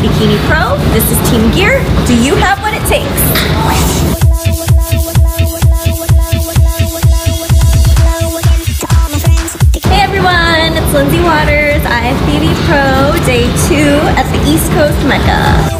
Bikini Pro. This is Team Gear. Do you have what it takes? Hey everyone, it's Lindsay Waters, IFBB Pro, day 2 at the East Coast Mecca.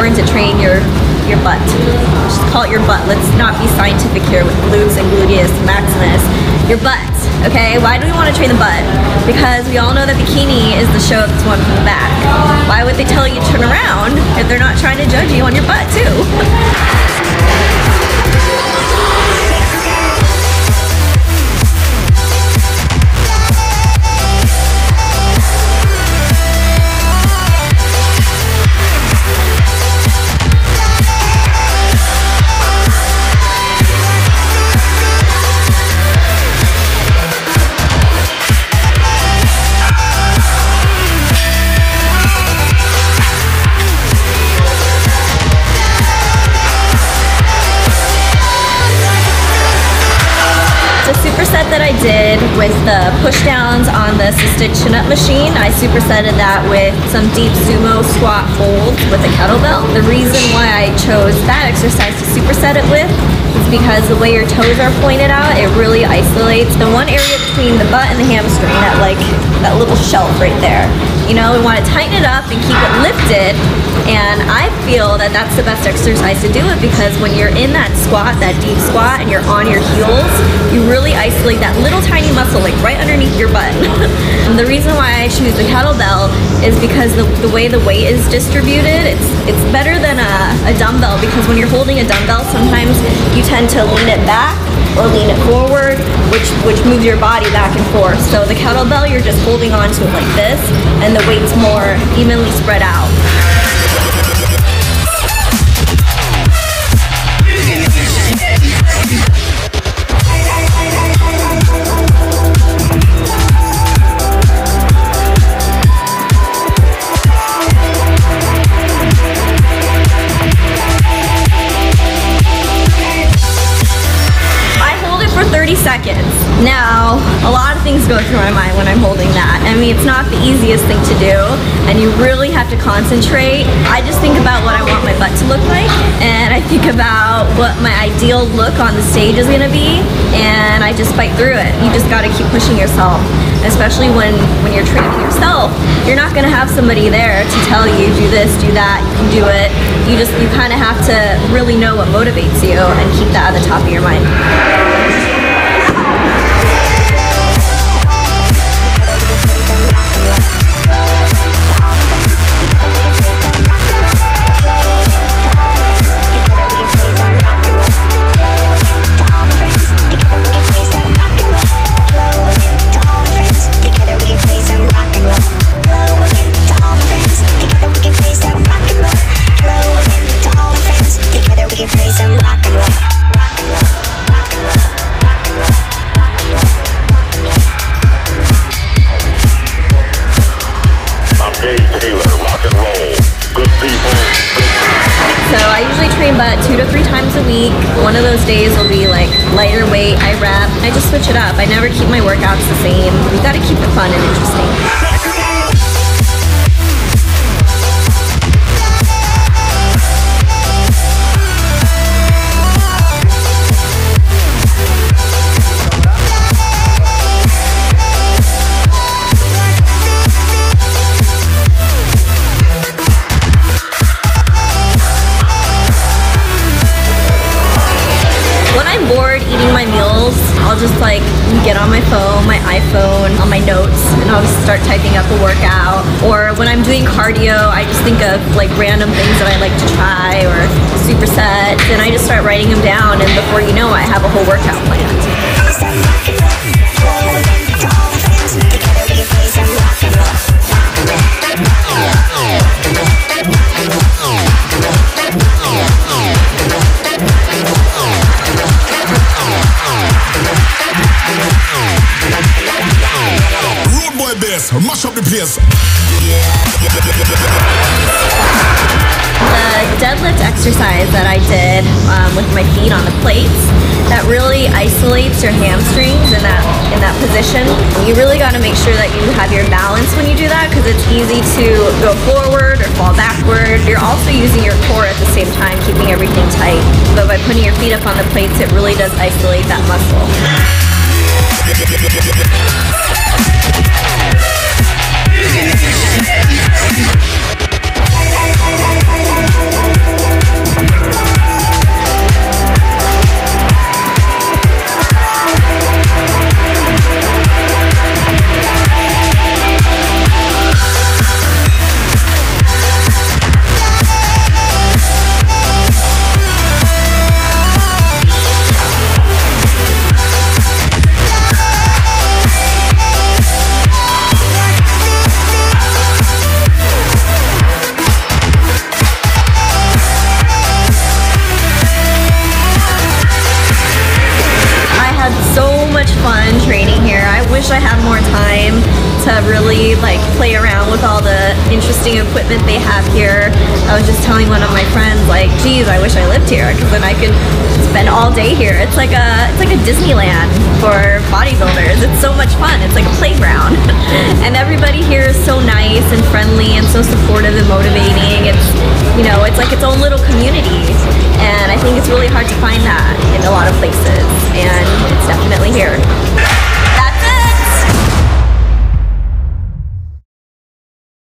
To train your butt. Just call it your butt. Let's not be scientific here with glutes and gluteus maximus. Your butt, okay? Why do we want to train the butt? Because we all know that bikini is the show that's one from the back. Why would they tell you to turn around if they're not trying to judge you on your butt too? Superset that I did with the push downs on the assisted chin up machine. I supersetted that with some deep sumo squat holds with a kettlebell. The reason why I chose that exercise to superset it with is because the way your toes are pointed out, it really isolates the one area between the butt and the hamstring, that little shelf right there. You know, we want to tighten it up and keep it lifted, and I feel that that's the best exercise to do it because when you're in that squat, that deep squat, and you're on your heels, you really isolate that little tiny muscle like right underneath your butt. And the reason why I choose the kettlebell is because the way the weight is distributed, it's better than a dumbbell, because when you're holding a dumbbell, sometimes you tend to lean it back or lean it forward, which moves your body back and forth. So the kettlebell, you're just holding on to it like this, and the weight's more evenly spread out. Seconds. Now, a lot of things go through my mind when I'm holding that. I mean, it's not the easiest thing to do, and you really have to concentrate. I just think about what I want my butt to look like, and I think about what my ideal look on the stage is gonna be, and I just fight through it. You just gotta keep pushing yourself, especially when you're training yourself. You're not gonna have somebody there to tell you, do this, do that, you can do it. You kind of have to really know what motivates you and keep that at the top of your mind. But 2 to 3 times a week. One of those days will be like lighter weight, I rep. I just switch it up. I never keep my workouts the same. We gotta keep it fun and interesting. I'll just like get on my phone, my iPhone, on my notes, and I'll just start typing up a workout. Or when I'm doing cardio, I just think of like random things that I like to try or supersets, and I just start writing them down, and before you know, I have a whole workout planned. Road boy bass, mash up the place. The deadlift exercise that I did with my feet on the plates, that really isolates your hamstrings in that position. You really got to make sure that you have your balance when you do that, because it's easy to go forward or fall backward. You're also using your core at the same time, keeping everything tight. But by putting your feet up on the plates, it really does isolate that muscle. Fun training here. I wish I had more time to really like play around with all the interesting equipment they have here. I was just telling one of my friends, like, geez, I wish I lived here, because then I could spend all day here. It's like a Disneyland for bodybuilders. It's so much fun. It's like a playground. And everybody here is so nice and friendly and so supportive and motivating. It's, you know, it's like its own little community. And I think it's really hard to find that in a lot of places, and it's definitely here.